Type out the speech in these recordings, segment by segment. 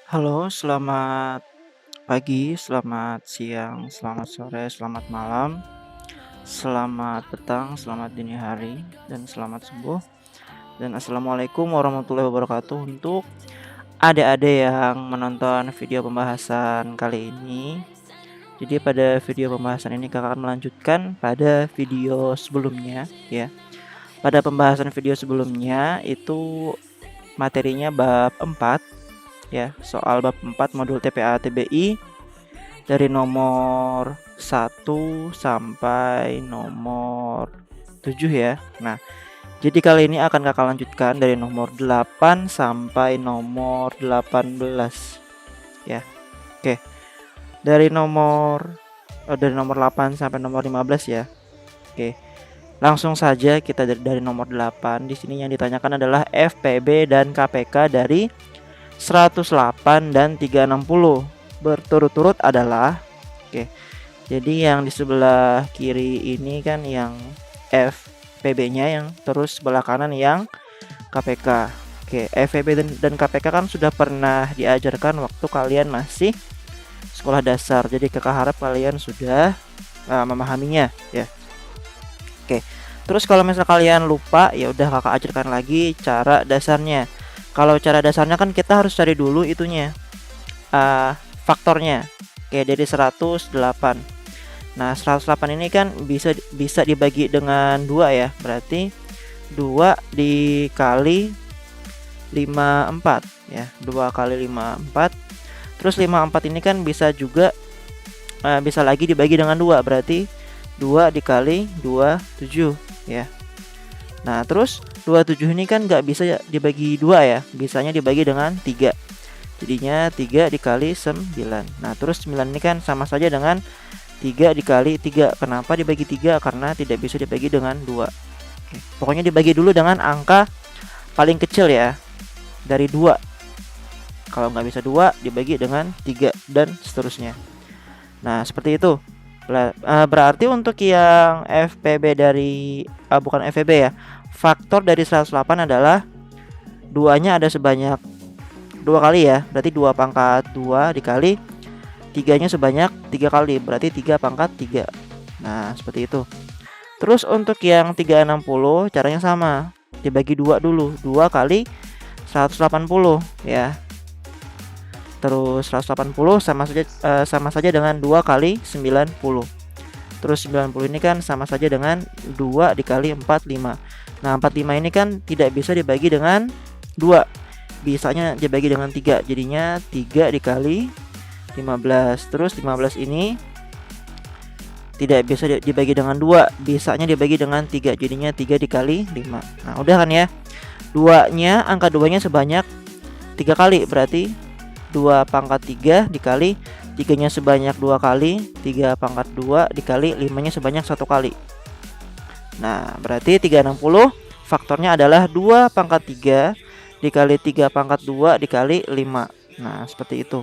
Halo, selamat pagi, selamat siang, selamat sore, selamat malam, selamat petang, selamat dini hari, dan selamat subuh. Dan assalamualaikum warahmatullahi wabarakatuh untuk adik-adik yang menonton video pembahasan kali ini. Jadi pada video pembahasan ini kakak akan melanjutkan pada video sebelumnya ya. Pada pembahasan video sebelumnya itu materinya bab 4 ya, soal bab 4 modul TPA TBI dari nomor 1 sampai nomor 7 ya. Nah, jadi kali ini akan kakak lanjutkan dari nomor 8 sampai nomor 18 ya. Oke. Dari nomor 8 sampai nomor 15 ya. Oke. Langsung saja kita dari nomor 8. Di sini yang ditanyakan adalah FPB dan KPK dari 108 dan 360 berturut-turut adalah oke. Jadi yang di sebelah kiri ini kan yang FPB-nya, yang terus sebelah kanan yang KPK. Oke, FPB dan KPK kan sudah pernah diajarkan waktu kalian masih sekolah dasar. Jadi kakak harap kalian sudah memahaminya ya. Oke. Terus kalau misal kalian lupa, ya udah kakak ajarkan lagi cara dasarnya. Kalau cara dasarnya kan kita harus cari dulu itunya, faktornya. Oke, dari 108. Nah, 108 ini kan bisa dibagi dengan 2 ya. Berarti 2 dikali 54 ya. 2 kali 54. Terus 54 ini kan bisa juga bisa lagi dibagi dengan 2. Berarti 2 dikali 27 ya. Nah, terus 27 ini kan nggak bisa dibagi 2 ya. Bisanya dibagi dengan 3. Jadinya 3 dikali 9. Nah, terus 9 ini kan sama saja dengan 3 dikali 3. Kenapa dibagi 3? Karena tidak bisa dibagi dengan 2. Oke. Pokoknya dibagi dulu dengan angka paling kecil ya, dari 2. Kalau nggak bisa 2, dibagi dengan 3 dan seterusnya. Nah, seperti itu. Berarti untuk yang FPB dari bukan FPB ya, faktor dari 108 adalah 2-nya ada sebanyak 2 kali ya. Berarti 2 pangkat 2 dikali 3-nya sebanyak 3 kali. Berarti 3 pangkat 3. Nah, seperti itu. Terus untuk yang 360 caranya sama. Dibagi 2 dulu. 2 kali 180 ya. Terus 180 sama saja dengan 2 kali 90. Terus 90 ini kan sama saja dengan 2 dikali 45. Nah, 45 ini kan tidak bisa dibagi dengan 2. Bisanya dibagi dengan 3. Jadinya 3 dikali 15. Terus 15 ini tidak bisa dibagi dengan 2. Bisanya dibagi dengan 3. Jadinya 3 dikali 5. Nah, udah kan ya. Angka 2-nya sebanyak 3 kali. Berarti 2 pangkat 3 dikali 3-nya sebanyak 2 kali, 3 pangkat 2 dikali 5-nya sebanyak 1 kali. Nah, berarti 360 faktornya adalah 2 pangkat 3 dikali 3 pangkat 2 dikali 5. Nah, seperti itu.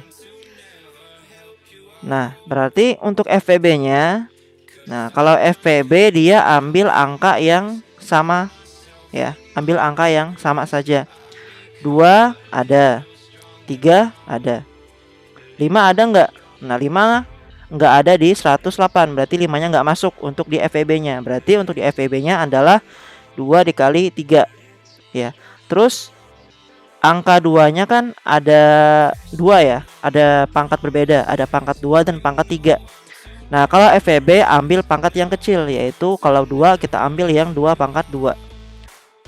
Nah, berarti untuk FPB-nya, nah kalau FPB dia ambil angka yang sama ya, ambil angka yang sama saja. 2 ada, 3 ada, 5 ada nggak? Nah, 5 nggak ada di 108. Berarti 5-nya nggak masuk untuk di FPB-nya. Berarti untuk di FPB-nya adalah 2 dikali 3 ya. Terus angka 2-nya kan ada 2 ya. Ada pangkat berbeda. Ada pangkat 2 dan pangkat 3. Nah, kalau FPB ambil pangkat yang kecil, yaitu kalau 2 kita ambil yang 2 pangkat 2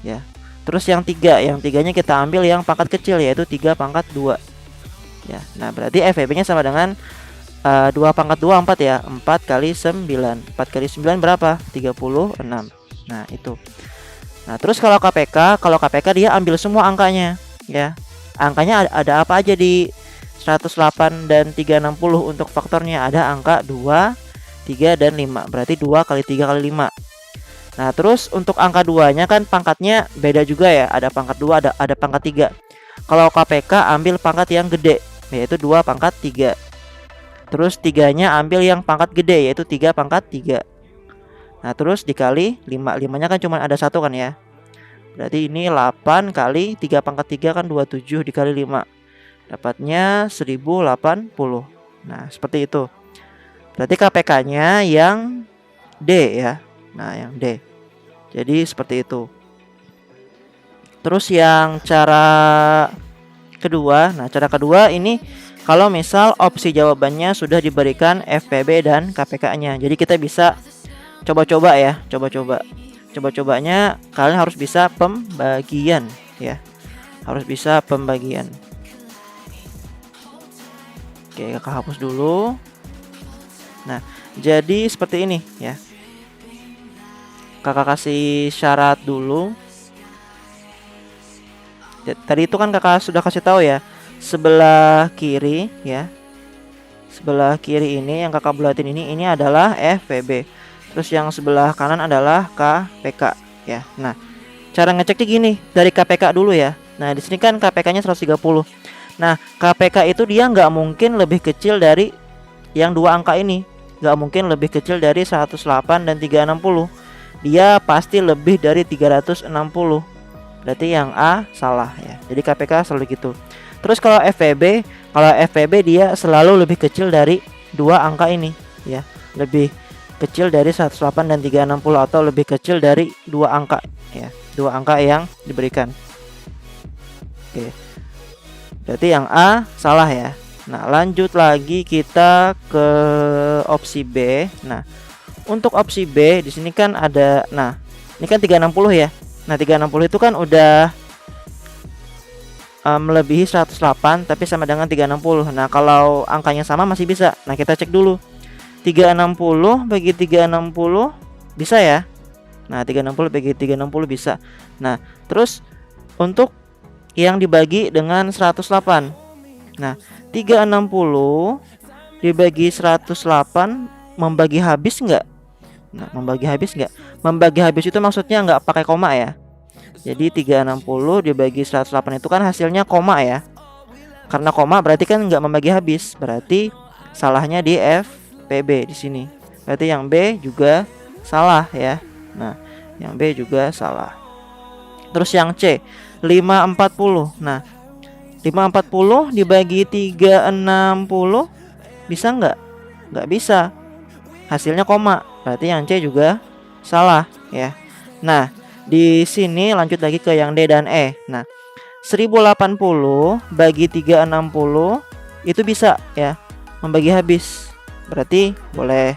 ya. Terus yang 3-nya kita ambil yang pangkat kecil, yaitu 3 pangkat 2 ya. Nah, berarti FPB-nya sama dengan 2 pangkat 2 4 ya. 4 kali 9. 4 kali 9 berapa? 36. Nah, itu. Nah, terus kalau KPK dia ambil semua angkanya ya. Angkanya ada apa aja di 108 dan 360 untuk faktornya? Ada angka 2, 3 dan 5. Berarti 2 kali 3 kali 5. Nah, terus untuk angka 2-nya kan pangkatnya beda juga ya. Ada pangkat 2, ada pangkat 3. Kalau KPK ambil pangkat yang gede, yaitu 2 pangkat 3. Terus 3-nya ambil yang pangkat gede, yaitu 3 pangkat 3. Nah, terus dikali 5. 5-nya kan cuma ada 1 kan ya. Berarti ini 8 kali 3 pangkat 3 kan 27 dikali 5. Dapatnya 1080. Nah, seperti itu. Berarti KPK-nya yang D ya. Nah, yang D. Jadi seperti itu. Terus yang cara kedua. Nah, cara kedua ini kalau misal opsi jawabannya sudah diberikan FPB dan KPK-nya. Jadi kita bisa coba-coba ya, coba-coba. Coba-cobanya kalian harus bisa pembagian ya. Harus bisa pembagian. Oke, kakak hapus dulu. Nah, jadi seperti ini ya. Kakak kasih syarat dulu. Tadi itu kan kakak sudah kasih tahu ya, sebelah kiri ya. Sebelah kiri ini yang kakak bulatin ini adalah FPB. Terus yang sebelah kanan adalah KPK ya. Nah, cara ngeceknya gini, dari KPK dulu ya. Nah, di sini kan KPK-nya 130. Nah, KPK itu dia nggak mungkin lebih kecil dari yang dua angka ini. Nggak mungkin lebih kecil dari 108 dan 360. Dia pasti lebih dari 360. Berarti yang A salah ya. Jadi KPK selalu gitu. Terus kalau FPB dia selalu lebih kecil dari dua angka ini ya. Lebih kecil dari 108 dan 360 atau lebih kecil dari dua angka ya. Dua angka yang diberikan. Oke. Berarti yang A salah ya. Nah, lanjut lagi kita ke opsi B. Nah, untuk opsi B di sini kan ada, nah, ini kan 360 ya. Nah, 360 itu kan udah melebihi 108 tapi sama dengan 360. Nah, kalau angkanya sama masih bisa. Nah, kita cek dulu. 360 bagi 360 bisa ya. Nah, 360 bagi 360 bisa. Nah, terus untuk yang dibagi dengan 108. Nah, 360 dibagi 108 membagi habis enggak? Nah, membagi habis enggak? Membagi habis itu maksudnya enggak pakai koma ya. Jadi 360 dibagi 108 itu kan hasilnya koma ya. Karena koma berarti kan enggak membagi habis. Berarti salahnya di FPB di sini. Berarti yang B juga salah ya. Nah, yang B juga salah. Terus yang C 540. Nah, 540 dibagi 360 bisa enggak? Enggak bisa. Hasilnya koma. Berarti yang C juga salah ya. Nah, di sini lanjut lagi ke yang D dan E. Nah, 1080 bagi 360 itu bisa ya, membagi habis. Berarti boleh.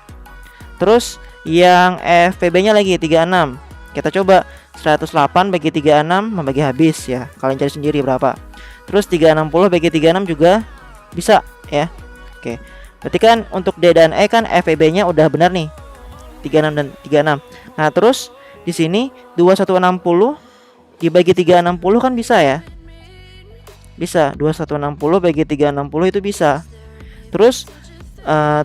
Terus yang FPB-nya lagi 36. Kita coba 108 bagi 36 membagi habis ya. Kalian cari sendiri berapa. Terus 360 bagi 36 juga bisa ya. Oke. Berarti kan untuk D dan E kan FPB-nya udah benar nih. 36 dan 36. Nah, terus di sini 2160 dibagi 360 kan bisa ya? Bisa. 2160 bagi 360 itu bisa. Terus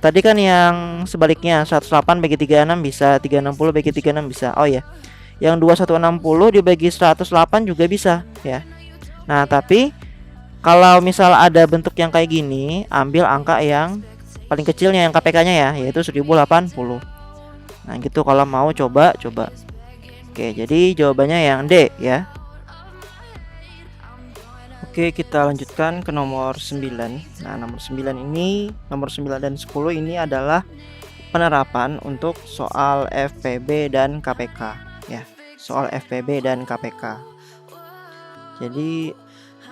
tadi kan yang sebaliknya 108 bagi 36 bisa, 360 bagi 36 bisa. Oh ya. Yang 2160 dibagi 108 juga bisa ya. Nah, tapi kalau misal ada bentuk yang kayak gini, ambil angka yang paling kecilnya yang KPK-nya ya, yaitu 1080. Nah, gitu kalau mau coba. Oke, jadi jawabannya yang D ya. Oke, kita lanjutkan ke nomor 9. Nah, nomor 9 dan 10 ini adalah penerapan untuk soal FPB dan KPK ya. Soal FPB dan KPK. Jadi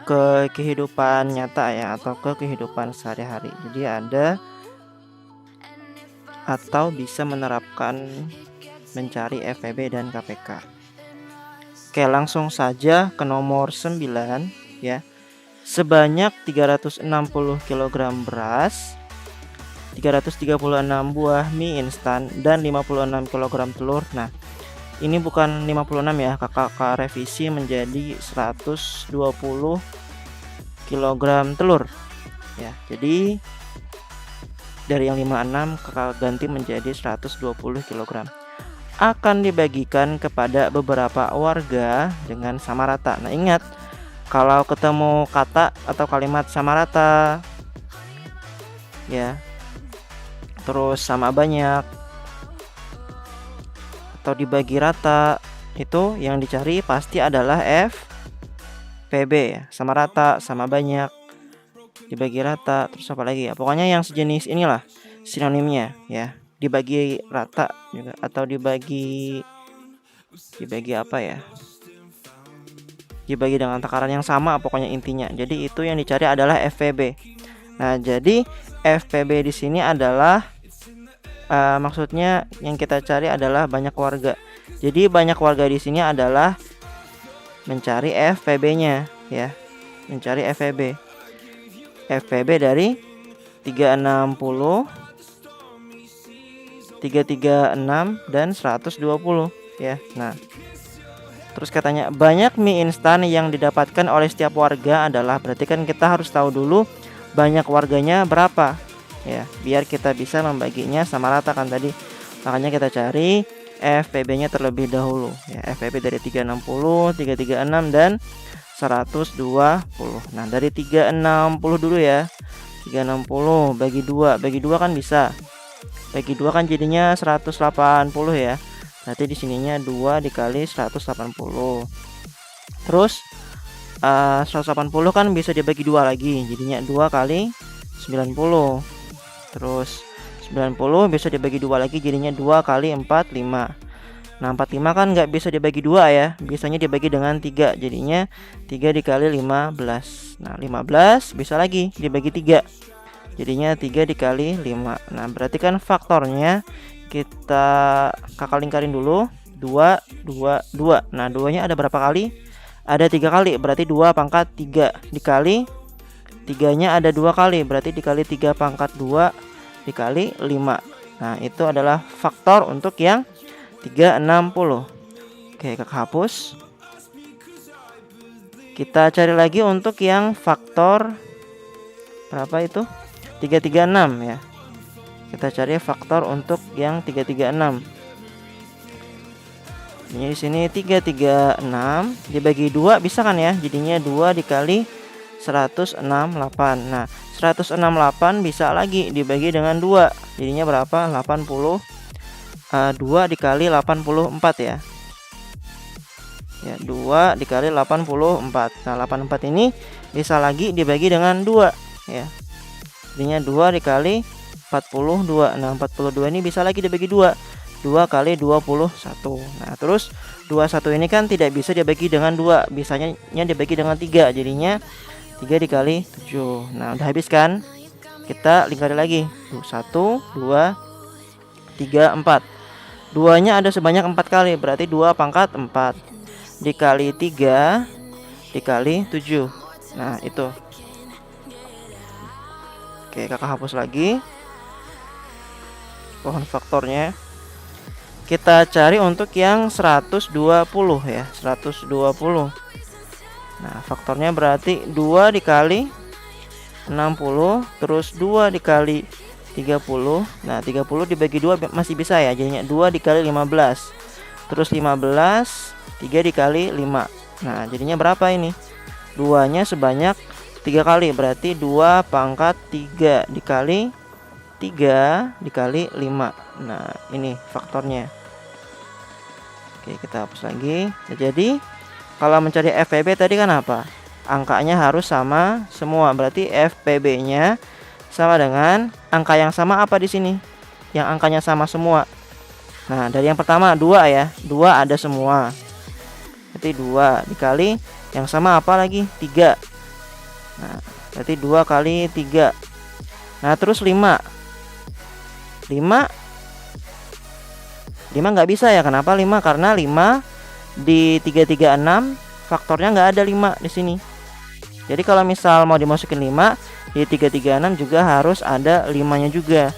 ke kehidupan nyata ya, atau ke kehidupan sehari-hari. Jadi ada atau bisa menerapkan mencari FPB dan KPK. Oke, langsung saja ke nomor 9 ya. Sebanyak 360 kg beras, 336 buah mie instan, dan 56 kg telur. Nah, ini bukan 56 ya, kakak revisi menjadi 120 kg telur ya. Jadi dari yang 56 kakak ganti menjadi 120 kg. Akan dibagikan kepada beberapa warga dengan sama rata. Nah, ingat, kalau ketemu kata atau kalimat sama rata ya, terus sama banyak atau dibagi rata, itu yang dicari pasti adalah FPB ya, sama rata, sama banyak. dibagi rata, terus apa lagi ya? Pokoknya yang sejenis inilah sinonimnya ya. Dibagi rata juga atau dibagi apa ya? Dibagi dengan takaran yang sama pokoknya intinya. Jadi itu yang dicari adalah FPB. Nah, jadi FPB di sini adalah maksudnya yang kita cari adalah banyak warga. Jadi banyak warga di sini adalah mencari FPB-nya ya. Mencari FPB. FPB dari 360, 336 dan 120 ya. Nah, terus katanya banyak mie instan yang didapatkan oleh setiap warga adalah, berarti kan kita harus tahu dulu banyak warganya berapa ya, biar kita bisa membaginya sama rata kan tadi. Makanya kita cari FPB-nya terlebih dahulu ya. FPB dari 360, 336 dan 120. Nah, dari 360 dulu ya. 360 bagi 2. Bagi 2 kan bisa. Bagi 2 kan jadinya 180 ya. Berarti di sininya 2 dikali 180. Terus 180 kan bisa dibagi 2 lagi. Jadinya 2 kali 90. Terus 90 bisa dibagi 2 lagi, jadinya 2 kali 4, 5. Nah, 45 kan nggak bisa dibagi 2 ya. Biasanya dibagi dengan 3. Jadinya 3 dikali 15. Nah, 15 bisa lagi dibagi 3. Jadinya 3 dikali 5. Nah, berarti kan faktornya kita kakak lingkarin dulu. 2, 2, 2. Nah, 2-nya ada berapa kali? Ada 3 kali. Berarti 2 pangkat 3 dikali 3-nya ada 2 kali. Berarti dikali 3 pangkat 2 dikali 5. Nah, itu adalah faktor untuk yang 360. Oke, kakak hapus. Kita cari lagi untuk yang faktor berapa itu? 336 ya. Kita cari faktor untuk yang 336. Ini di sini 336 dibagi 2 bisa kan ya? Jadinya 2 dikali 168. Nah, 168 bisa lagi dibagi dengan 2. Jadinya berapa? 80. 2 dikali 84 ya. Ya, 2 dikali 84. Nah, 84 ini bisa lagi dibagi dengan 2 ya. Jadinya 2 dikali 42. Nah, 42 ini bisa lagi dibagi 2. 2 kali 21. Nah, terus 21 ini kan tidak bisa dibagi dengan 2, bisanya dibagi dengan 3. Jadinya 3 dikali 7. Nah, udah habis kan? Kita lingkari lagi. 1, 2, 3, 4. 2-nya ada sebanyak 4 kali, berarti 2 pangkat 4 dikali 3 dikali 7. Nah, itu. Oke, kakak hapus lagi pohon faktornya. Kita cari untuk yang 120 ya, 120. Nah, faktornya berarti 2 dikali 60 terus 2 dikali 30. Nah, 30 dibagi 2 masih bisa ya, jadinya 2 dikali 15. Terus 15 3 dikali 5. Nah, jadinya berapa ini? 2-nya sebanyak 3 kali, berarti 2 pangkat 3 dikali 3 dikali 5. Nah, ini faktornya. Oke, kita hapus lagi. Jadi kalau mencari FPB tadi kan apa? Angkanya harus sama semua. Berarti FPB-nya sama dengan angka yang sama apa di sini? Yang angkanya sama semua. Nah, dari yang pertama 2 ya. 2 ada semua. Berarti 2 dikali yang sama apa lagi? 3. Nah, berarti 2 kali 3. Nah, terus 5 nggak bisa ya. Kenapa 5? Karena 5 di 336 faktornya nggak ada 5 di sini. Jadi kalau misal mau dimasukin 5 di 336 juga harus ada 5-nya juga.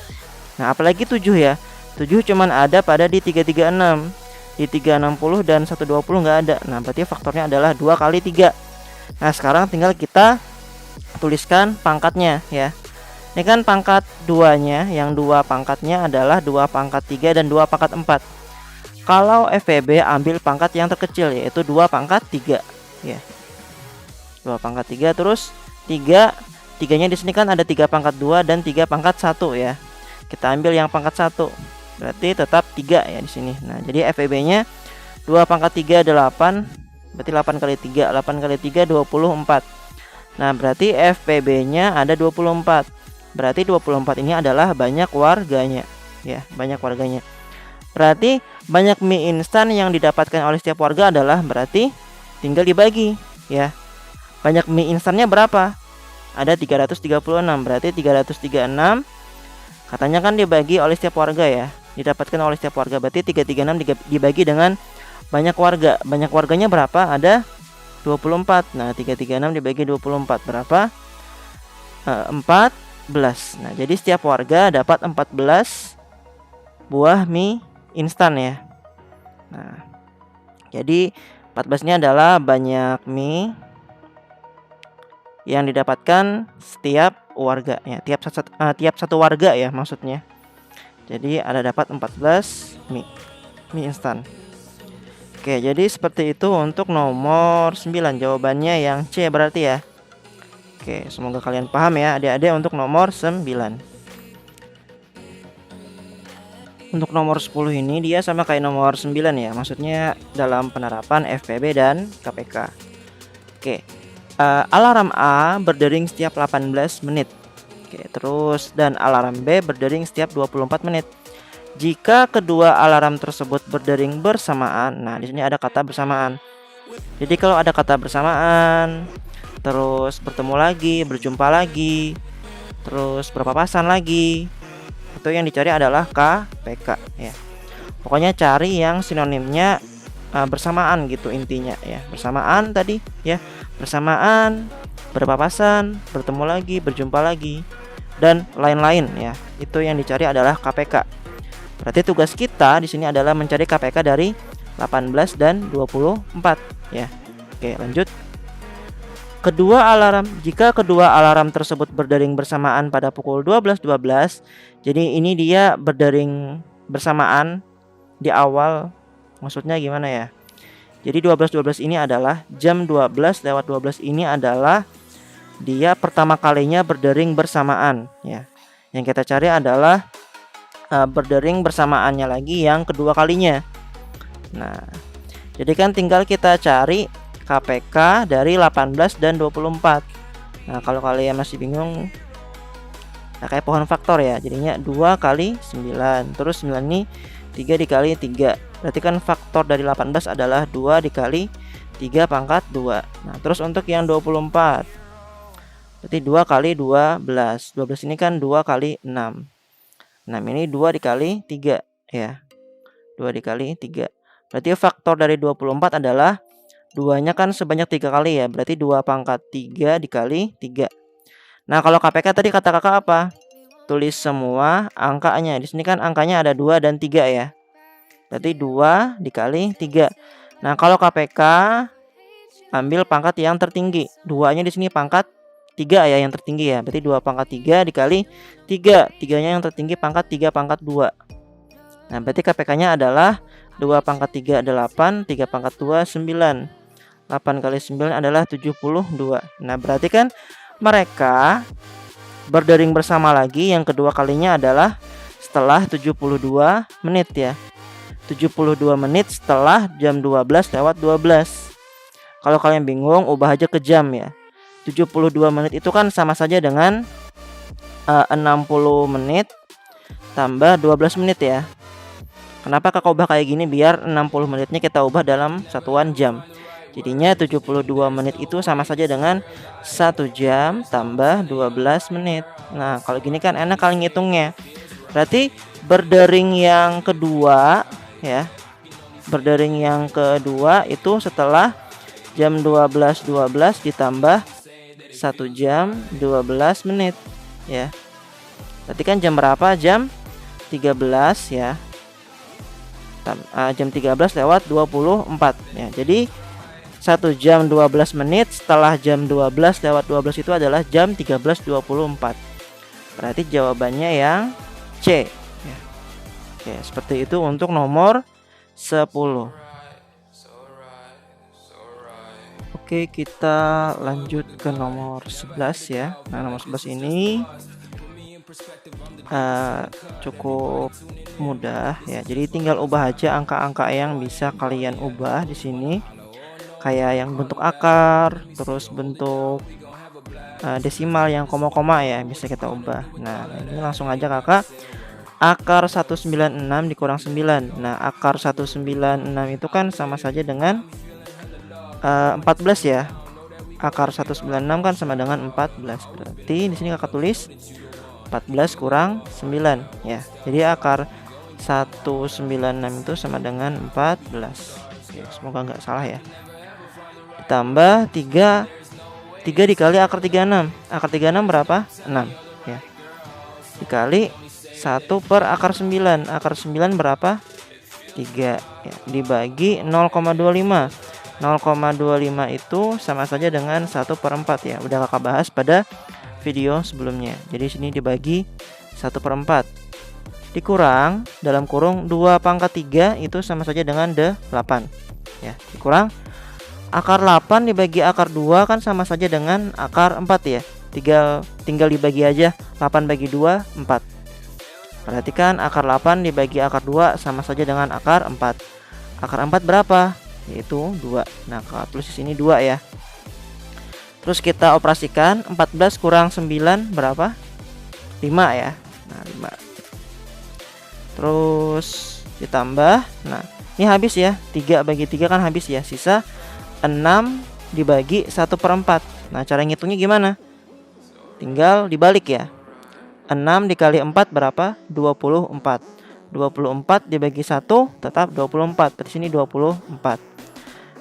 Nah, apalagi 7 ya. 7 cuman ada pada di 336. Di 360 dan 120 nggak ada. Nah, berarti faktornya adalah 2 kali 3. Nah, sekarang tinggal kita tuliskan pangkatnya ya. Ini kan pangkat 2-nya, yang 2 pangkatnya adalah 2 pangkat 3 dan 2 pangkat 4. Kalau FPB ambil pangkat yang terkecil, yaitu 2 pangkat 3 ya. 2 pangkat 3 terus 3-nya di sini kan ada 3 pangkat 2 dan 3 pangkat 1 ya. Kita ambil yang pangkat 1. Berarti tetap 3 ya di sini. Nah, jadi FPB-nya 2 pangkat 3 8. Berarti 8 kali 3, 8 kali 3 24. Nah, berarti FPB-nya ada 24. Berarti 24 ini adalah banyak warganya, ya, banyak warganya. Berarti banyak mie instan yang didapatkan oleh setiap warga adalah berarti tinggal dibagi, ya. Banyak mie instannya berapa? Ada 336. Berarti 336 katanya kan dibagi oleh setiap warga, ya. Didapatkan oleh setiap warga. Berarti 336 dibagi dengan banyak warga. Banyak warganya berapa? Ada 24. Nah, 336 dibagi 24 berapa? 14. Nah, jadi setiap warga dapat 14 buah mie instan, ya. Nah, jadi 14-nya adalah banyak mie yang didapatkan setiap warga, ya, tiap satu warga, ya, maksudnya. Jadi ada dapat 14 mie instan. Oke, jadi seperti itu untuk nomor 9. Jawabannya yang C berarti, ya. Oke, semoga kalian paham, ya, adik-adik, untuk nomor 9. Untuk nomor 10 ini dia sama kayak nomor 9, ya. Maksudnya dalam penerapan FPB dan KPK. Oke. Alarm A berdering setiap 18 menit. Oke, terus dan alarm B berdering setiap 24 menit. Jika kedua alarm tersebut berdering bersamaan, nah di sini ada kata bersamaan. Jadi kalau ada kata bersamaan, terus bertemu lagi, berjumpa lagi, terus berpapasan lagi, itu yang dicari adalah KPK, ya. Pokoknya cari yang sinonimnya bersamaan gitu intinya, ya. Bersamaan tadi, ya. Bersamaan, berpapasan, bertemu lagi, berjumpa lagi, dan lain-lain, ya. Itu yang dicari adalah KPK. Berarti tugas kita di sini adalah mencari KPK dari 18 dan 24, ya. Oke, lanjut. Jika kedua alarm tersebut berdering bersamaan pada pukul 12.12, jadi ini dia berdering bersamaan di awal. Maksudnya gimana, ya? Jadi 12.12 ini adalah jam 12:12 ini adalah dia pertama kalinya berdering bersamaan, ya. Yang kita cari adalah berdering bersamaannya lagi yang kedua kalinya. Nah, jadi kan tinggal kita cari KPK dari 18 dan 24. Nah, kalau kalian masih bingung, nah kayak pohon faktor, ya. Jadinya 2 kali 9. Terus 9 ini 3 dikali 3. Berarti kan faktor dari 18 adalah 2 dikali 3 pangkat 2. Nah, terus untuk yang 24, berarti 2 kali 12. 12 ini kan 2 kali 6. 6 ini 2 dikali 3, ya. 2 dikali 3. Berarti faktor dari 24 adalah 2-nya kan sebanyak 3 kali, ya. Berarti 2 pangkat 3 dikali 3. Nah, kalau KPK tadi kata kakak apa? Tulis semua angkanya. Di sini kan angkanya ada 2 dan 3, ya. Berarti 2 dikali 3. Nah, kalau KPK ambil pangkat yang tertinggi. 2-nya di sini pangkat 3, ya, yang tertinggi, ya. Berarti 2 pangkat 3 dikali 3. 3-nya yang tertinggi pangkat 3 pangkat 2. Nah, berarti KPK-nya adalah 2 pangkat 3 8, 3 pangkat 2 9. 8 kali 9 adalah 72. Nah, berarti kan mereka berdering bersama lagi yang kedua kalinya adalah setelah 72 menit, ya. 72 menit setelah jam 12:12. Kalau kalian bingung, ubah aja ke jam, ya. 72 menit itu kan sama saja dengan 60 menit tambah 12 menit, ya. Kenapa kakak ubah kayak gini? Biar 60 menitnya kita ubah dalam satuan jam. Jadinya 72 menit itu sama saja dengan 1 jam tambah 12 menit. Nah, kalau gini kan enak kali ngitungnya. Berarti berdering yang kedua, ya. Berdering yang kedua itu setelah jam 12:12 ditambah 1 jam 12 menit, ya. Berarti kan jam berapa? Jam 13, ya. Jam 13:24, ya. Jadi 1 jam 12 menit setelah jam 12:12 itu adalah jam 13:24. Berarti jawabannya yang C, ya. Oke, seperti itu untuk nomor 10. Oke, kita lanjut ke nomor 11, ya. Nah, nomor 11 ini cukup mudah, ya. Jadi tinggal ubah aja angka-angka yang bisa kalian ubah di sini. Kayak yang bentuk akar, terus bentuk desimal yang koma-koma ya, bisa kita ubah. Nah, ini langsung aja kakak, akar 196 dikurang 9. Nah, akar 196 itu kan sama saja dengan 14 ya. Akar 196 kan sama dengan 14. Berarti di sini kakak tulis 14 kurang 9 ya. Jadi akar 196 itu sama dengan 14. Oke, semoga nggak salah ya. Ditambah 3 dikali akar 36. Akar 36 berapa? 6 ya. Dikali 1 per akar 9. Akar 9 berapa? 3 ya. Dibagi 0,25. 0,25 itu sama saja dengan 1 per 4 ya. Udah kakak bahas pada video sebelumnya. Jadi sini dibagi 1 per 4. Dikurang dalam kurung 2 pangkat 3 itu sama saja dengan 8 ya. Dikurang akar 8 dibagi akar 2 kan sama saja dengan akar 4 ya. Tinggal dibagi aja. 8 bagi 2 4. Perhatikan akar 8 dibagi akar 2 sama saja dengan akar 4. Akar 4 berapa? Yaitu 2. Nah, kakak tulis di sini 2 ya. Terus kita operasikan 14 kurang 9 berapa? 5 ya. Nah, 5. Terus ditambah. Nah, ini habis ya. 3 bagi 3 kan habis ya. Sisa 6 dibagi 1 per 4. Nah, cara ngitungnya gimana? Tinggal dibalik ya. 6 dikali 4 berapa? 24. 24 dibagi 1 tetap 24. Di sini 24.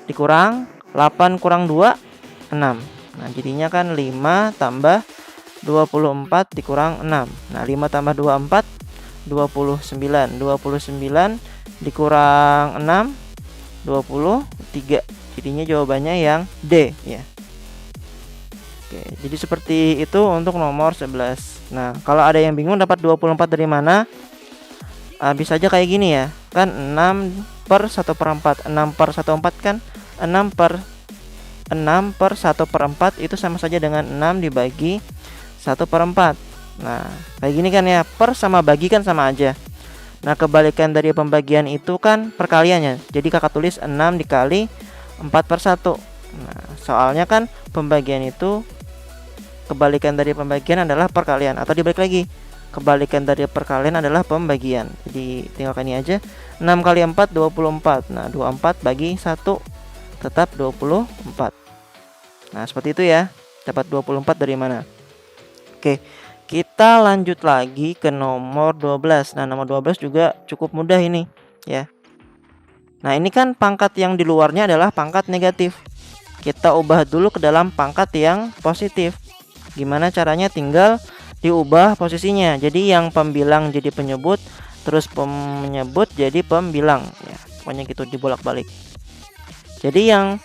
Dikurang 8 kurang 2 6. Nah, jadinya kan 5 tambah 24 dikurang 6. Nah, 5 tambah 24 29. 29 dikurang 6 23. Jadinya jawabannya yang D ya. Oke, jadi seperti itu untuk nomor 11. Nah, kalau ada yang bingung dapat 24 dari mana? Bisa aja kayak gini ya. Kan 6 per 1 per 4. 6 per 1 4 kan 6 per 1 per 4 itu sama saja dengan 6 dibagi 1 per 4. Nah, kayak gini kan ya. Per sama bagi kan sama aja. Nah, kebalikan dari pembagian itu kan perkaliannya. Jadi kakak tulis 6 dikali 4 per 1. Nah, soalnya kan pembagian itu kebalikan dari pembagian adalah perkalian. Atau dibalik lagi, kebalikan dari perkalian adalah pembagian. Jadi tinggalkan ini aja. 6 kali 4 24. Nah, 24 bagi 1 tetap 24. Nah, seperti itu ya. Dapat 24 dari mana? Oke, kita lanjut lagi ke nomor 12. Nah, nomor 12 juga cukup mudah ini ya. Nah, ini kan pangkat yang di luarnya adalah pangkat negatif. Kita ubah dulu ke dalam pangkat yang positif. Gimana caranya? Tinggal diubah posisinya. Jadi yang pembilang jadi penyebut, terus penyebut jadi pembilang ya. Pokoknya gitu dibolak-balik. Jadi yang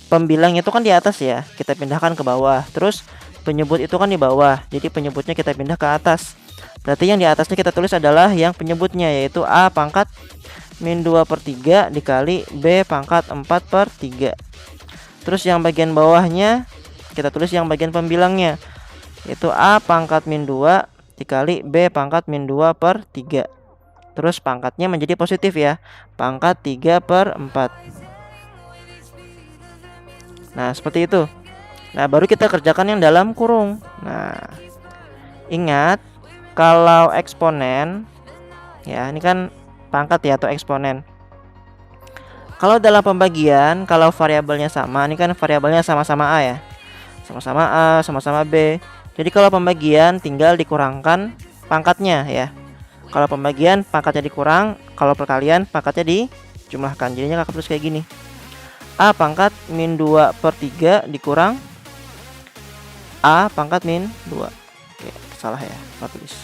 pembilang itu kan di atas ya, kita pindahkan ke bawah. Terus penyebut itu kan di bawah. Jadi penyebutnya kita pindah ke atas. Berarti yang di atasnya kita tulis adalah yang penyebutnya, yaitu A pangkat min 2 per 3 dikali B pangkat 4 per 3. Terus yang bagian bawahnya kita tulis yang bagian pembilangnya, yaitu A pangkat min 2 dikali B pangkat min 2 per 3. Terus pangkatnya menjadi positif ya, pangkat 3 per 4. Nah, seperti itu. Nah, baru kita kerjakan yang dalam kurung. Nah, ingat kalau eksponen ya, ini kan pangkat ya atau eksponen. Kalau dalam pembagian, kalau variabelnya sama, ini kan variabelnya sama-sama A ya. Sama-sama A, sama-sama B. Jadi kalau pembagian tinggal dikurangkan pangkatnya ya. Kalau pembagian pangkatnya dikurang, kalau perkalian pangkatnya dijumlahkan. Jadinya kakak tulis kayak gini. A pangkat min 2 per 3 dikurang A pangkat min 2. Oke, salah ya, kakak tulis.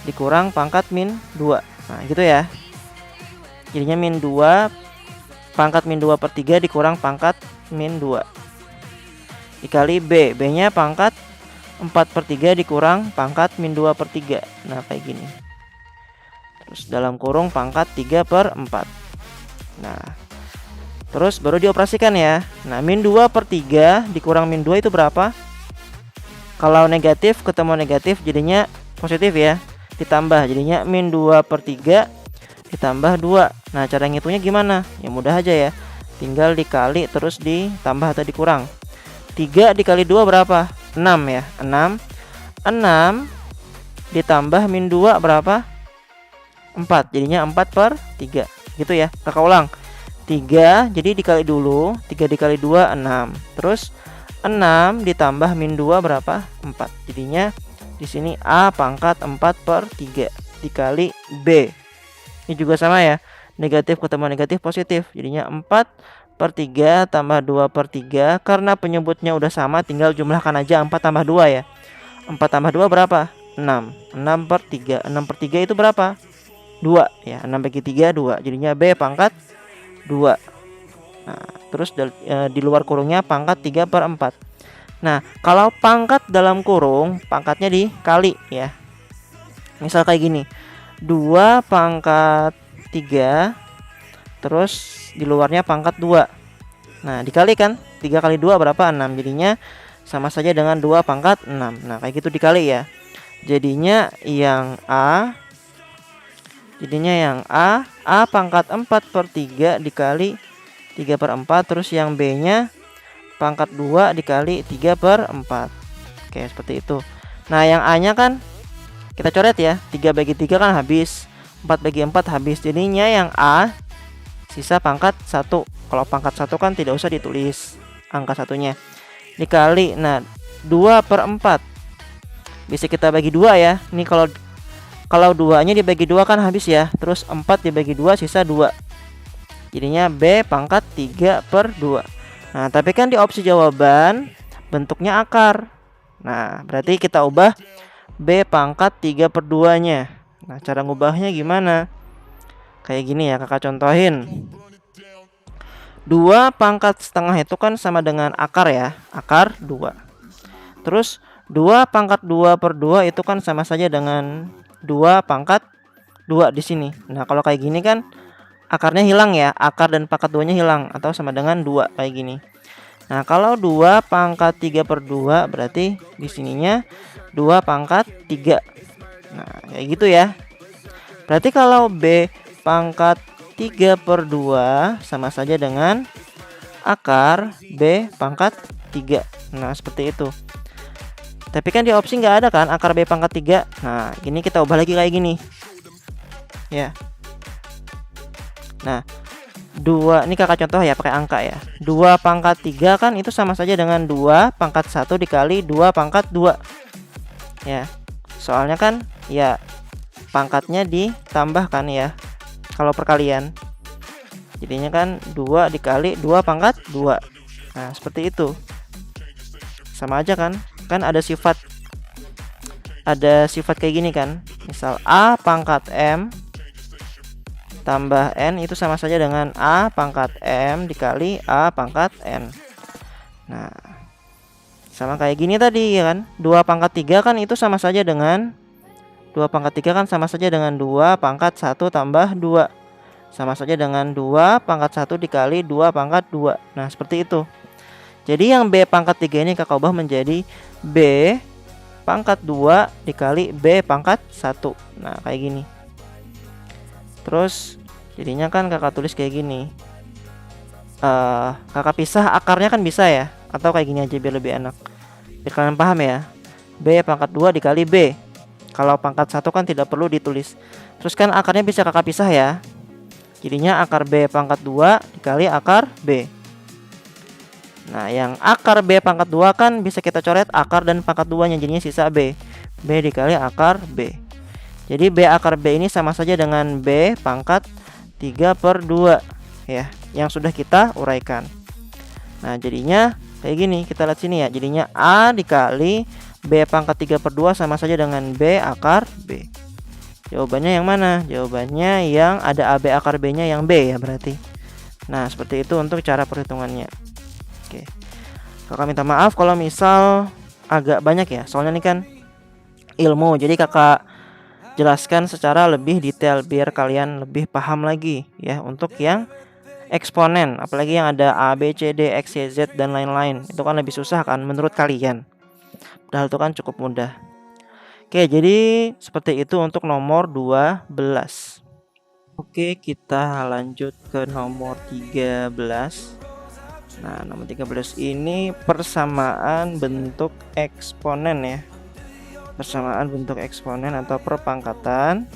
Dikurang pangkat min 2. Nah, gitu ya. Jadinya min 2 pangkat min 2 per 3 dikurang pangkat min 2 dikali B. B nya pangkat 4 per 3 dikurang pangkat min 2 per 3. Nah, kayak gini. Terus dalam kurung pangkat 3 per 4. Nah, terus baru dioperasikan ya. Nah, min 2 per 3 dikurang min 2 itu berapa? Kalau negatif ketemu negatif jadinya positif ya. Ditambah jadinya min 2 per 3 ditambah 2. Nah, cara ngitungnya gimana? Ya mudah aja ya. tinggal dikali terus ditambah atau dikurang. 3 dikali 2 berapa? 6 ya. 6 ditambah min 2 berapa? 4. Jadinya 4/3 gitu ya. Kakak ulang. 3 jadi dikali dulu. 3 dikali 2 6. Terus 6 ditambah min 2 berapa? 4. Jadinya di sini A pangkat 4/3 dikali B. Ini juga sama ya. Negatif ketemu negatif positif. Jadinya 4/3 tambah 2/3. Karena penyebutnya udah sama, tinggal jumlahkan aja 4 tambah 2 ya. 4 tambah 2 berapa? 6. 6/3. 6/3 itu berapa? 2 ya. 6 bagi 3 2. Jadinya B pangkat 2. Nah, terus di luar kurungnya pangkat 3/4. Nah, kalau pangkat dalam kurung, pangkatnya dikali ya. Misal kayak gini. 2 pangkat 3 terus di luarnya pangkat 2. Nah, dikali kan? 3 kali 2 berapa? 6. Jadinya sama saja dengan 2 pangkat 6. Nah, kayak gitu dikali ya. Jadinya yang A A pangkat 4/3 dikali 3/4. Terus yang B nya pangkat 2 dikali 3/4. Oke, seperti itu. Nah, yang A nya kan kita coret ya. 3 bagi 3 kan habis. 4 bagi 4 habis. Jadinya yang A sisa pangkat 1. Kalau pangkat 1 kan tidak usah ditulis angka satunya. Dikali. Nah, 2/4 bisa kita bagi 2 ya. Ini kalau 2-nya dibagi 2 kan habis ya. Terus 4 dibagi 2 sisa 2. Jadinya B pangkat 3/2. Nah, tapi kan di opsi jawaban bentuknya akar. Nah, berarti kita ubah B pangkat 3/2-nya. Nah, cara ngubahnya gimana? Kayak gini ya, kakak contohin. 2 pangkat setengah itu kan sama dengan akar ya. Akar 2. Terus 2 pangkat 2/2 itu kan sama saja dengan 2 pangkat 2 di sini. Nah, kalau kayak gini kan akarnya hilang ya. Akar dan pangkat 2-nya hilang atau sama dengan 2 kayak gini. Nah, kalau 2 pangkat 3/2 berarti di sininya 2 pangkat 3. Nah, kayak gitu ya. Berarti kalau B pangkat 3/2 sama saja dengan akar B pangkat 3. Nah, seperti itu. Tapi kan di opsi nggak ada kan akar B pangkat 3. Nah, ini kita ubah lagi kayak gini. Ya. Nah, 2 ini kakak contoh ya pakai angka ya. 2 pangkat 3 kan itu sama saja dengan 2 pangkat 1 dikali 2 pangkat 2. Ya. Soalnya kan ya pangkatnya ditambahkan ya. Kalau perkalian. Jadinya kan 2 dikali 2 pangkat 2. Nah, seperti itu. Sama aja kan? Kan ada sifat kayak gini kan. Misal A pangkat M tambah N itu sama saja dengan A pangkat M dikali A pangkat N. Nah, sama kayak gini tadi ya kan. 2 pangkat 3 kan itu sama saja dengan 2 pangkat 3 kan sama saja dengan 2 pangkat 1 tambah 2. Sama saja dengan 2 pangkat 1 dikali 2 pangkat 2. Nah, seperti itu. Jadi yang B pangkat 3 ini kakak ubah menjadi B pangkat 2 dikali B pangkat 1. Nah, kayak gini. Terus jadinya kan kakak tulis kayak gini. Kakak pisah akarnya kan bisa ya. Atau kayak gini aja biar lebih enak. Biar kalian paham ya. B pangkat 2 dikali B. Kalau pangkat 1 kan tidak perlu ditulis. Terus kan akarnya bisa kakak pisah ya. Jadinya akar B pangkat 2 dikali akar B. Nah, yang akar B pangkat 2 kan bisa kita coret akar dan pangkat 2-nya. Jadinya sisa B. B dikali akar B. Jadi B akar B ini sama saja dengan B pangkat 3/2 ya. Yang sudah kita uraikan. Nah, jadinya kayak gini. Kita lihat sini ya. Jadinya A dikali B pangkat 3/2 sama saja dengan B akar B. Jawabannya yang mana? Jawabannya yang ada AB akar B-nya yang B ya berarti. Nah, seperti itu untuk cara perhitungannya. Oke. Kakak minta maaf kalau misal agak banyak ya. Soalnya ini kan ilmu. Jadi kakak jelaskan secara lebih detail biar kalian lebih paham lagi ya untuk yang eksponen, apalagi yang ada A, B, C, D, X, Y, Z dan lain-lain. Itu kan lebih susah kan menurut kalian. Padahal itu kan cukup mudah. Oke, jadi seperti itu untuk nomor 12. Oke, kita lanjut ke nomor 13. Nah, nomor 13 ini persamaan bentuk eksponen ya. Persamaan bentuk eksponen atau perpangkatan.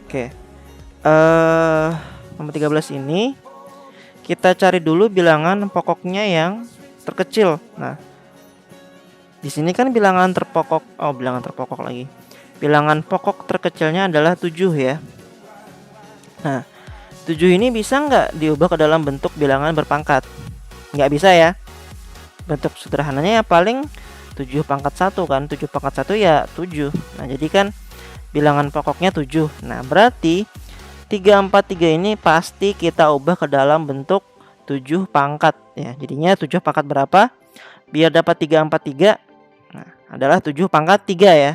Oke. Nomor 13 ini kita cari dulu bilangan pokoknya yang terkecil. Nah, di sini kan bilangan terpokok lagi. Bilangan pokok terkecilnya adalah 7 ya. Nah, 7 ini bisa nggak diubah ke dalam bentuk bilangan berpangkat? Nggak bisa ya. Bentuk sederhananya ya paling 7 pangkat 1 kan. 7 pangkat 1 ya 7. Nah, jadi kan bilangan pokoknya 7. Nah, berarti 343 ini pasti kita ubah ke dalam bentuk 7 pangkat ya. Jadinya 7 pangkat berapa? Biar dapat 343, nah, adalah 7 pangkat 3 ya.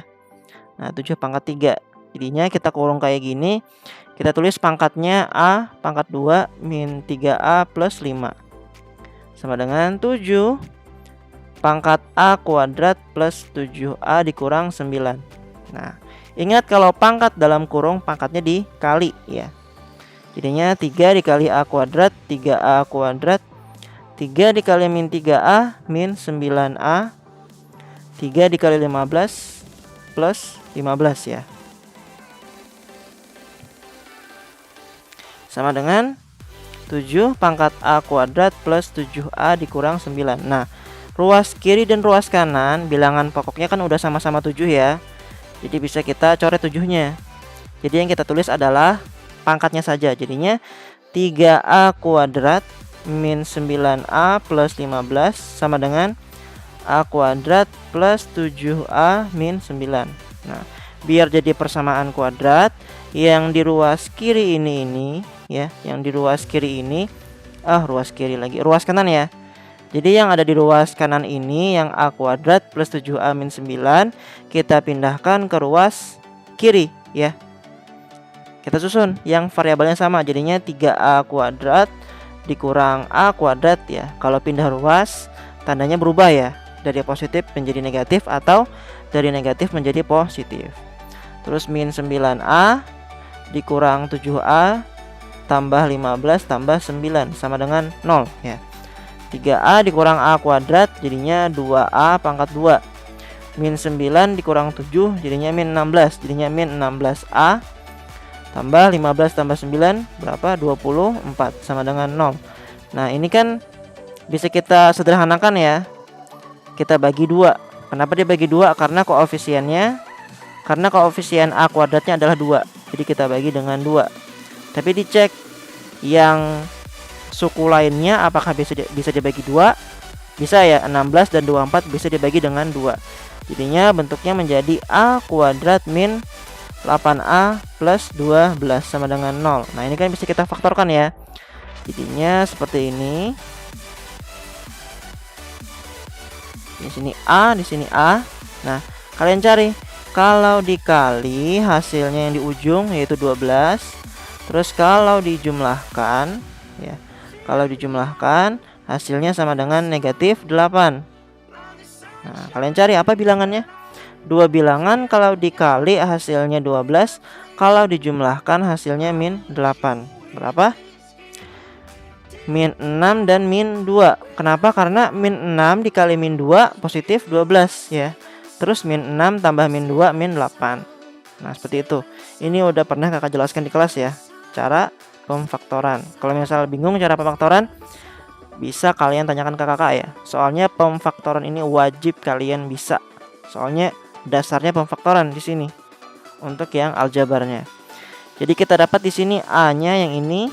Nah, 7 pangkat 3. Jadinya kita kurung kayak gini. Kita tulis pangkatnya A pangkat 2 min 3A plus 5. Sama dengan 7 pangkat A kuadrat plus 7A dikurang 9. Nah, ingat kalau pangkat dalam kurung pangkatnya dikali ya. Jadinya 3 dikali A kuadrat 3A kuadrat, 3 dikali min 3A min 9A, 3 dikali 15 plus 15 ya. Sama dengan 7 pangkat A kuadrat plus 7A dikurang 9. Nah, ruas kiri dan ruas kanan bilangan pokoknya kan udah sama-sama 7 ya. Jadi bisa kita coret 7-nya. Jadi yang kita tulis adalah pangkatnya saja. Jadinya 3A kuadrat min 9A plus 15 sama dengan A kuadrat plus 7A min 9. Nah, biar jadi persamaan kuadrat, yang di ruas kiri ini ya, yang di ruas kiri ini ruas kanan ya. Jadi yang ada di ruas kanan ini yang A kuadrat plus 7A min 9 kita pindahkan ke ruas kiri ya. Kita susun yang variabelnya sama, jadinya 3A kuadrat dikurang A kuadrat ya. Kalau pindah ruas tandanya berubah ya, dari positif menjadi negatif atau dari negatif menjadi positif. Terus min 9A dikurang 7A tambah 15 tambah 9 sama dengan 0 ya. 3A dikurang A kuadrat jadinya 2A pangkat 2. Min 9 dikurang 7 jadinya min 16. Jadinya min 16A tambah 15 tambah 9 berapa? 24 sama dengan 0. Nah, ini kan bisa kita sederhanakan ya. Kita bagi 2. Kenapa dibagi 2? Karena koefisien A kuadratnya adalah 2. Jadi kita bagi dengan 2. Tapi dicek yang suku lainnya apakah bisa dibagi 2? Bisa ya, 16 dan 24 bisa dibagi dengan 2. Jadinya bentuknya menjadi A kuadrat min 8A plus 12 sama dengan 0. Nah, ini kan bisa kita faktorkan ya. Jadinya seperti ini. Di sini A, di sini A. Nah, kalian cari. Kalau dikali hasilnya yang di ujung yaitu 12. Terus kalau dijumlahkan ya. Kalau dijumlahkan hasilnya sama dengan negatif 8. Nah, kalian cari apa bilangannya? Dua bilangan kalau dikali hasilnya 12, kalau dijumlahkan hasilnya min 8. Berapa? Min 6 dan min 2. Kenapa? Karena min 6 dikali min 2 positif 12 ya. Terus min 6 tambah min 2 min 8. Nah, seperti itu. Ini udah pernah kakak jelaskan di kelas ya, cara pemfaktoran. Kalau misalnya bingung cara pemfaktoran, bisa kalian tanyakan ke kakak ya. Soalnya pemfaktoran ini wajib kalian bisa. Soalnya dasarnya pemfaktoran di sini untuk yang aljabarnya. Jadi kita dapat di sini A-nya yang ini,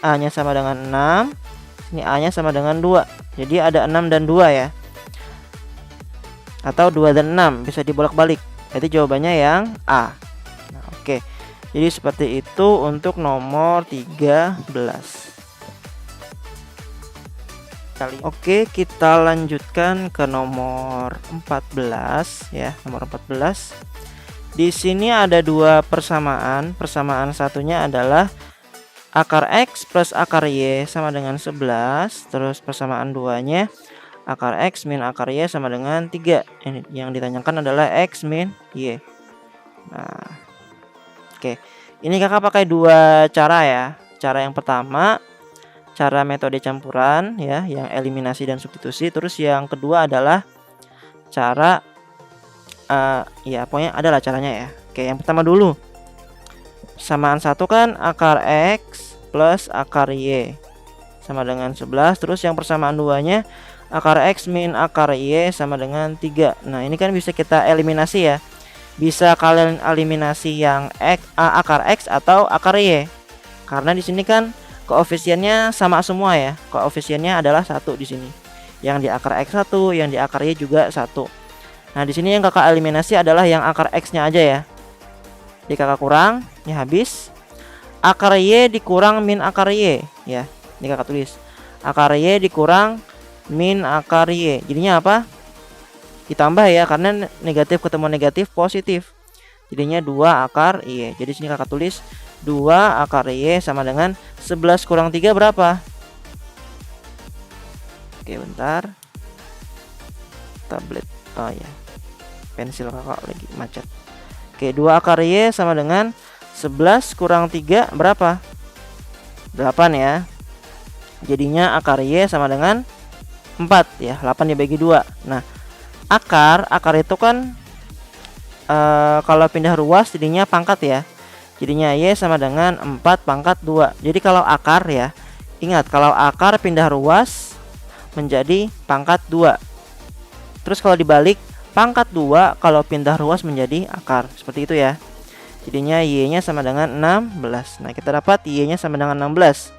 A-nya sama dengan 6, ini A-nya sama dengan 2. Jadi ada 6 dan 2 ya. Atau 2 dan 6, bisa dibolak-balik. Jadi jawabannya yang A. Nah, oke. Jadi seperti itu untuk nomor 13. Oke, kita lanjutkan ke nomor 14 ya, nomor 14. Di sini ada dua persamaan. Persamaan satunya adalah akar X plus akar Y sama dengan 11. Terus persamaan duanya akar X min akar Y sama dengan 3. Yang ditanyakan adalah X min Y. Nah, Oke, ini kakak pakai dua cara ya. Cara yang pertama, cara metode campuran ya, yang eliminasi dan substitusi. Terus yang kedua adalah cara ya pokoknya adalah caranya ya. Oke, yang pertama dulu. Persamaan 1 kan akar X plus akar Y sama dengan 11. Terus yang persamaan 2-nya akar X min akar Y sama dengan 3. Nah, ini kan bisa kita eliminasi ya. Bisa kalian eliminasi yang akar X atau akar Y. Karena di sini kan koefisiennya sama semua ya. Koefisiennya adalah 1 di sini. Yang di akar X 1, yang di akar Y juga 1. Nah, di sini yang kakak eliminasi adalah yang akar X-nya aja ya. Di kakak kurang, ini habis. Akar Y dikurang min akar Y ya. Ini kakak tulis. Akar Y dikurang min akar Y. Jadinya apa? Ditambah ya, karena negatif ketemu negatif positif. Jadinya 2 akar Y. Jadi sini kakak tulis 2 akar Y sama dengan 11 kurang 3 berapa? Oke, bentar. Tablet. Oh ya. Pensil kakak lagi macet. Oke, 2 akar Y sama dengan 11 kurang 3 berapa? 8 ya. Jadinya akar Y sama dengan 4 ya. 8 dibagi 2. Nah, akar itu kan kalau pindah ruas jadinya pangkat ya. Jadinya Y sama dengan 4 pangkat 2. Jadi kalau akar ya, ingat kalau akar pindah ruas menjadi pangkat 2. Terus kalau dibalik, pangkat 2 kalau pindah ruas menjadi akar. Seperti itu ya. Jadinya Y-nya sama dengan 16. Nah, kita dapat Y-nya sama dengan 16.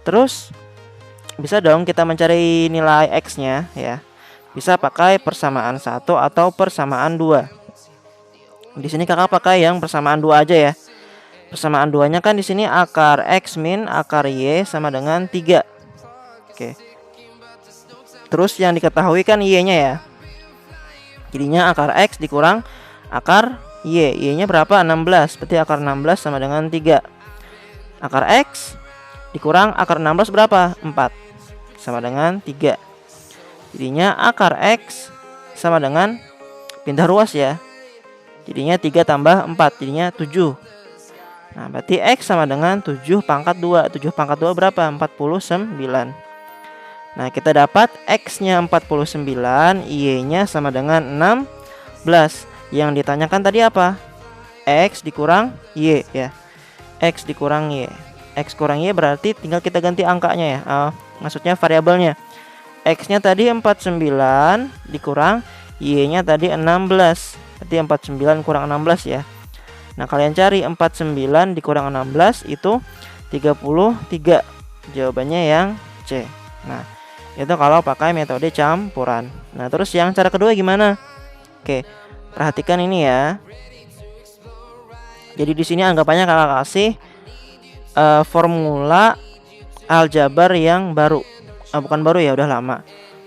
Terus bisa dong kita mencari nilai X-nya ya. Bisa pakai persamaan 1 atau persamaan 2. Di sini kakak pakai yang persamaan 2 aja ya. Persamaan 2-nya kan di sini akar X min akar Y sama dengan 3. Oke. Terus yang diketahui kan Y-nya ya. Jadinya akar X dikurang akar Y. Y-nya berapa? 16. Berarti akar 16 sama dengan 3. Akar X dikurang akar 16 berapa? 4. Sama dengan 3. Jadinya akar X sama dengan pindah ruas ya. Jadinya 3 tambah 4. Jadinya 7. Nah, berarti X sama dengan 7 pangkat 2. 7 pangkat 2 berapa? 49. Nah, kita dapat X-nya 49, Y-nya sama dengan 16. Yang ditanyakan tadi apa? X dikurang Y ya. X dikurang Y. X kurang Y berarti tinggal kita ganti angkanya ya. Maksudnya variabelnya. X-nya tadi 49 dikurang Y-nya tadi 16. Berarti 49 kurang 16 ya. Nah, kalian cari 49 dikurang 16 itu 33. Jawabannya yang C. Nah, itu kalau pakai metode campuran. Nah, terus yang cara kedua gimana? Oke, perhatikan ini ya. Jadi di sini anggapannya kakak kasih formula aljabar yang baru. Bukan baru ya, udah lama.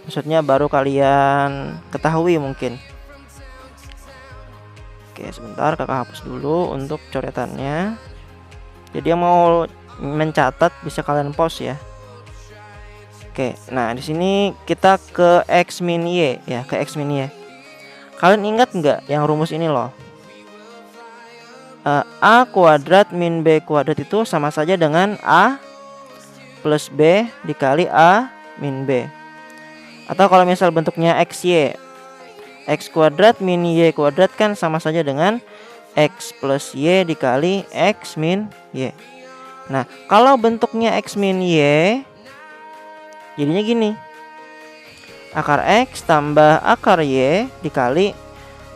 Maksudnya baru kalian ketahui mungkin. Oke, sebentar kakak hapus dulu untuk coretannya. Jadi yang mau mencatat bisa kalian pause ya. Oke, nah di sini kita ke X min Y ya, ke X min Y. Kalian ingat nggak yang rumus ini loh? A kuadrat min B kuadrat itu sama saja dengan A plus B dikali A min B. Atau kalau misal bentuknya XY, X kuadrat min Y kuadrat kan sama saja dengan X plus Y dikali X min Y. Nah, kalau bentuknya X min Y jadinya gini. Akar X tambah akar Y dikali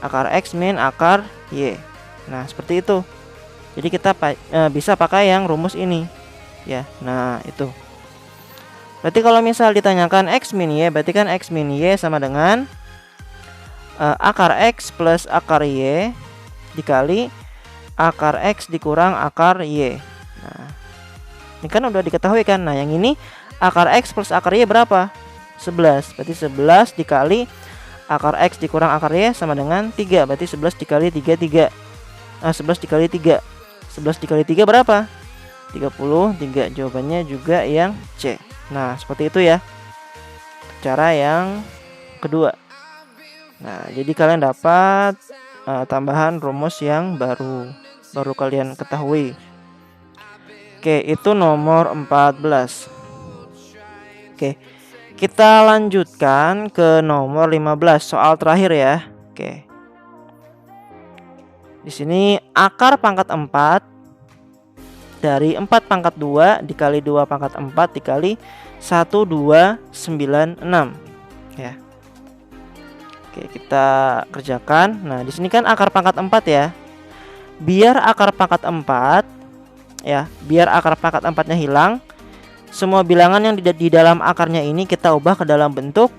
akar X min akar Y. Nah, seperti itu. Jadi kita bisa pakai yang rumus ini. Ya, nah itu. Berarti kalau misal ditanyakan X min Y, berarti kan X min Y sama dengan akar X plus akar Y dikali akar X dikurang akar Y. Nah, ini kan udah diketahui kan. Nah, yang ini akar X plus akar Y berapa? 11. Berarti 11 dikali akar X dikurang akar Y sama dengan 3. Berarti 11 dikali 3, 3. 11 dikali 3. 11 dikali 3 berapa? 33. Jawabannya juga yang C. Nah, seperti itu ya. Cara yang kedua. Nah, jadi kalian dapat tambahan rumus yang baru. baru kalian ketahui. Oke, itu nomor 14. Oke, kita lanjutkan ke nomor 15, soal terakhir ya. Oke. Di sini akar pangkat 4 dari 4 pangkat 2 dikali 2 pangkat 4 dikali 1296 ya. Oke, kita kerjakan. Nah, di sini kan akar pangkat 4 ya. Biar akar pangkat 4 ya, biar akar pangkat 4-nya hilang, semua bilangan yang di dalam akarnya ini kita ubah ke dalam bentuk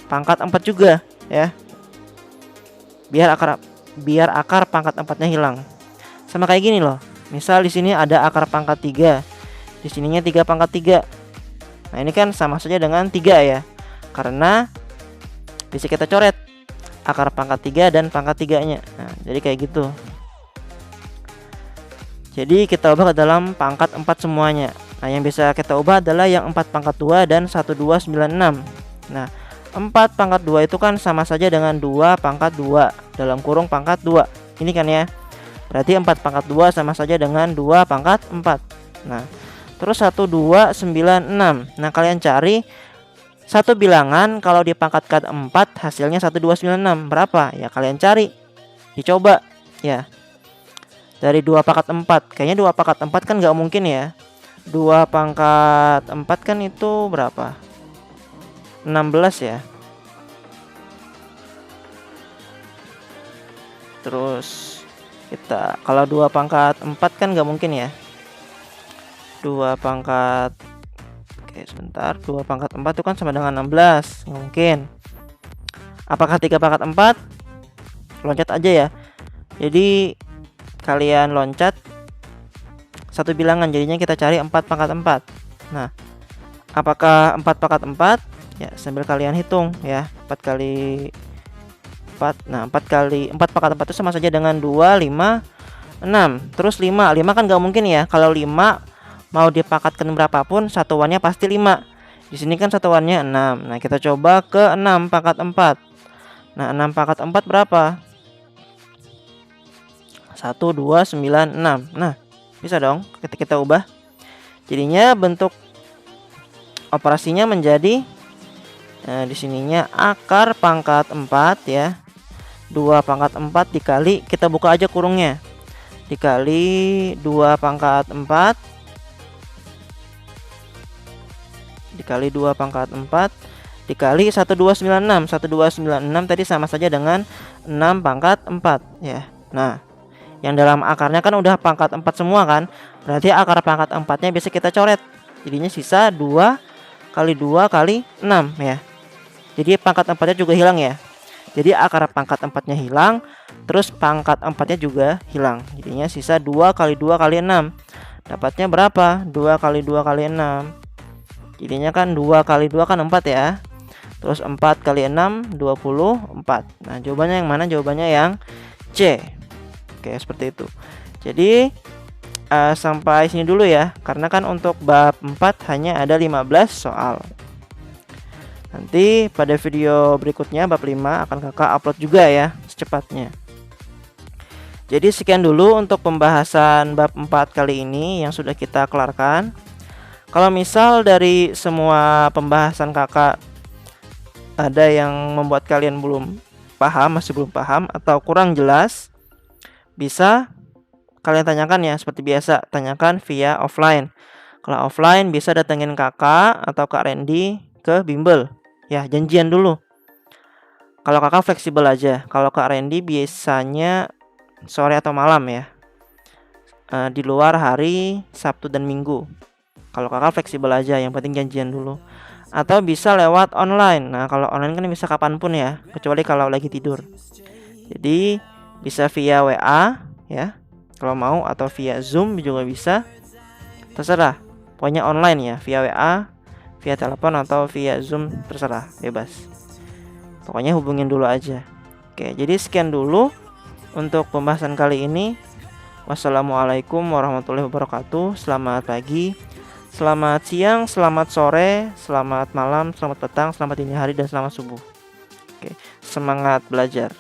pangkat 4 juga ya. Biar akar pangkat 4-nya hilang. Sama kayak gini loh. Misal di sini ada akar pangkat 3. Di sininya 3 pangkat 3. Nah, ini kan sama saja dengan 3 ya. Karena bisa kita coret akar pangkat 3 dan pangkat 3-nya. Nah, jadi kayak gitu. Jadi kita ubah ke dalam pangkat 4 semuanya. Nah, yang bisa kita ubah adalah yang 4 pangkat 2 dan 1296. Nah, 4 pangkat 2 itu kan sama saja dengan 2 pangkat 2 dalam kurung pangkat 2. Ini kan ya. Berarti 4 pangkat 2 sama saja dengan 2 pangkat 4. Nah, terus 1296. Nah, kalian cari satu bilangan kalau dipangkatkan 4 hasilnya 1296. Berapa? Ya kalian cari. Dicoba ya. Dari 2 pangkat 4. Kayaknya 2 pangkat 4 kan nggak mungkin ya. 2 pangkat 4 kan itu berapa? 16 ya. Terus kita kalau 2 pangkat 4 kan nggak mungkin ya. 2 pangkat, oke sebentar, 2 pangkat 4 itu kan sama dengan 16. Nggak mungkin. Apakah 3 pangkat 4? Loncat aja ya. Jadi kalian loncat satu bilangan, jadinya kita cari 4 pangkat 4. Nah, apakah 4 pangkat 4? Ya, sambil kalian hitung ya. 4 kali 4. Nah, 4 pangkat 4 itu sama saja dengan 2, 5, 6. Terus 5 kan nggak mungkin ya. Kalau 5 mau dipangkatkan berapapun satuannya pasti 5. Di sini kan satuannya 6. Nah, kita coba ke 6 pangkat 4. Nah, 6 pangkat 4 berapa? 1296. Nah, bisa dong kita ubah. Jadinya bentuk operasinya menjadi di sininya akar pangkat 4 ya. 2 pangkat 4 dikali, kita buka aja kurungnya. Dikali 2 pangkat 4 dikali 2 pangkat 4 dikali 1296. 1296 tadi sama saja dengan 6 pangkat 4 ya. Nah, yang dalam akarnya kan udah pangkat 4 semua kan. Berarti akar pangkat 4-nya bisa kita coret. Jadinya sisa 2 kali 2 kali 6 ya. Jadi pangkat 4-nya juga hilang ya. Jadi akar pangkat 4-nya hilang, terus pangkat 4-nya juga hilang. Jadinya sisa 2 kali 2 kali 6. Dapatnya berapa? 2 kali 2 kali 6. Jadinya kan 2 kali 2 kan 4 ya. Terus 4 kali 6 24. Nah, jawabannya yang mana? Jawabannya yang C. Oke, seperti itu. Jadi sampai sini dulu ya. Karena kan untuk bab 4 hanya ada 15 soal. Nanti pada video berikutnya bab 5 akan kakak upload juga ya secepatnya. Jadi sekian dulu untuk pembahasan bab 4 kali ini yang sudah kita kelarkan. Kalau misal dari semua pembahasan kakak ada yang membuat kalian masih belum paham atau kurang jelas, bisa kalian tanyakan ya, seperti biasa, tanyakan via offline. Kalau offline bisa datengin kakak atau Kak Randy ke bimbel. Ya, janjian dulu. Kalau kakak fleksibel aja. Kalau Kak Randy biasanya sore atau malam ya. Di luar hari Sabtu dan Minggu. Kalau kakak fleksibel aja, yang penting janjian dulu. Atau bisa lewat online. Nah, kalau online kan bisa kapanpun ya, kecuali kalau lagi tidur. Jadi bisa via WA ya, kalau mau, atau via Zoom juga bisa. Terserah. Pokoknya online ya, via WA, via telepon atau via Zoom, terserah, bebas. Pokoknya hubungin dulu aja. Oke, jadi sekian dulu untuk pembahasan kali ini. Wassalamualaikum warahmatullahi wabarakatuh. Selamat pagi, selamat siang, selamat sore, selamat malam, selamat petang, selamat dini hari, dan selamat subuh. Oke, semangat belajar.